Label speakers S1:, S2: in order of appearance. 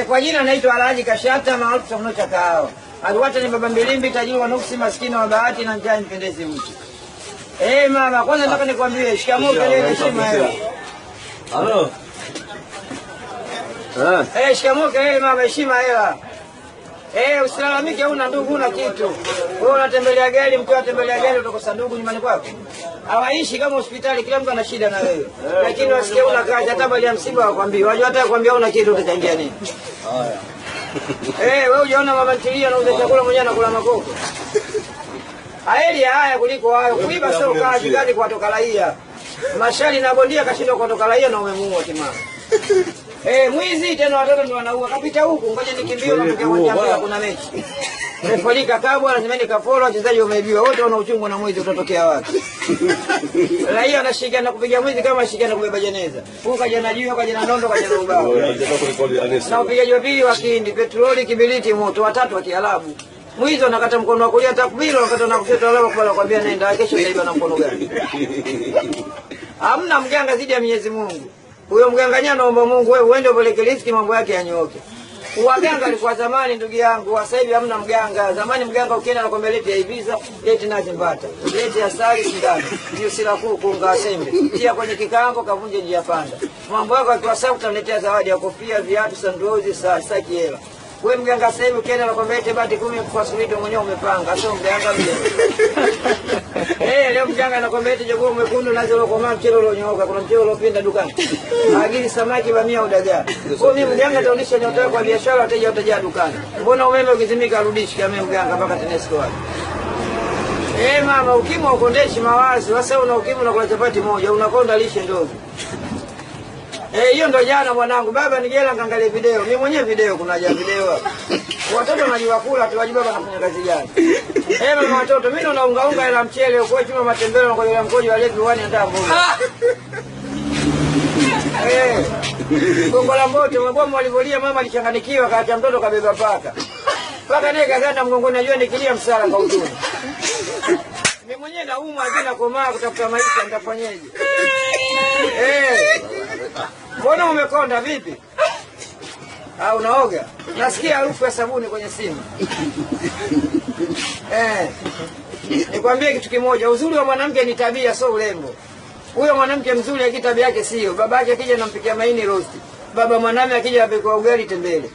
S1: Kwa jina naitwa Alhaji Kashata maarufu Chamuno cha Kahawa. Aliwata ni baba Mbilimbi, tajiri wa nuksi, maskini wa bahati na njaa mpendezi mtu. Mama, kwanza nataka nikwambie shikamoo kelele heshima hela.
S2: Halo.
S1: Shikamoo kelele mama heshima hela. Usilalamike huna ndugu huna kitu. Wewe unatembelea gari, mkiwa tembelea gari utakosa ndugu nyumbani kwako. Hawaishi kama hospitali, kila mtu ana shida na wewe. Lakini wasikie una kazi, hata bali ya msiba wakwambie. Wajua hata kuambia una kitu utachangia nini? Haya. Wewe unaona mama ntilia na uza chakula mwenyewe anakula makoko. Haya kuliko hayo. Kuiba sio kazi, kazi kwa toka raia. Mashali na bondia kashindwa kwa toka raia na umemuua kimama. Mwizi tena watoto ndio wanaua. Kapita huku ngoja nikimbie na kuja kwa kuna mechi. Refolika kabwa lazima nikafolo wachezaji wameibiwa. Wote wana uchungu na mwizi utatokea wapi? Raia anashika na kupiga mwizi kama ashika na kubeba jeneza. Huko kaja na jiwe, kaja na nondo, kaja na ubao. Na upigaji wa pili wa kindi, petroli, kibiriti, moto, watatu wa Kiarabu. Mwizi anakata mkono wa kulia takbiri, wakati na kushoto leo kwa kwambia nenda kesho utaiba na mkono gani? Hamna mganga zidi ya Mwenyezi Mungu. Huyo mganga nyana naomba Mungu wewe uende upeleke riziki mambo yake yanyooke. Waganga alikuwa zamani ndugu yangu, sasa hivi hamna mganga. Zamani mganga ukienda na kwambia leti ya Ibiza, leti nazi mbata, leti ya sali sindano, hiyo sila kuku unga sembe. Tia kwenye kikaango kavunje njia panda. Mambo yako akiwa sawa utaletea zawadi ya kofia, viatu, sandozi, saki hela. Wewe mganga sasa hivi ukienda na kwambia leti bati 10 kwa sulito mwenyewe umepanga, sio mganga vile. Leo mganga anakwambia eti jogoo mwekundu nazo lokoma mchele ulionyooka, kuna mchele uliopinda dukani. Agili samaki bamia udagaa. Kwa mimi mganga ataonesha nyota yako kwa biashara, wateja watajaa dukani. Mbona umeme ukizimika arudishi kama mganga mpaka TANESCO wapi? Mama ukimwa ukondeshi mawazi, sasa una ukimwa na kula chapati moja, unakonda lishe ndogo. Hiyo ndo jana mwanangu, baba nigela ngaangalia video. Mimi mwenyewe video kuna haja video. Watoto wanajua kula tu, wajibu baba anafanya kazi gani? Mama watoto, mimi naona unga hela mchele, uko chuma matembele na kwa mkojo wa levi wani hata mboga. Gongo la moto, maboma walivolia mama alichanganikiwa kaacha mtoto kabeba paka. Paka naye kazana mgongoni najua nikilia msala kwa uchumi. Mimi mwenyewe naumwa bila komaa kutafuta maisha nitafanyaje? Mbona umekonda vipi? Unaoga? Nasikia harufu ya sabuni kwenye simu. Nikwambie kitu kimoja, uzuri wa mwanamke ni tabia, sio urembo. Huyo mwanamke mzuri akitabia yake sio. Baba yake akija anampikia maini roast. Baba mwanamume akija apika ugali tembele.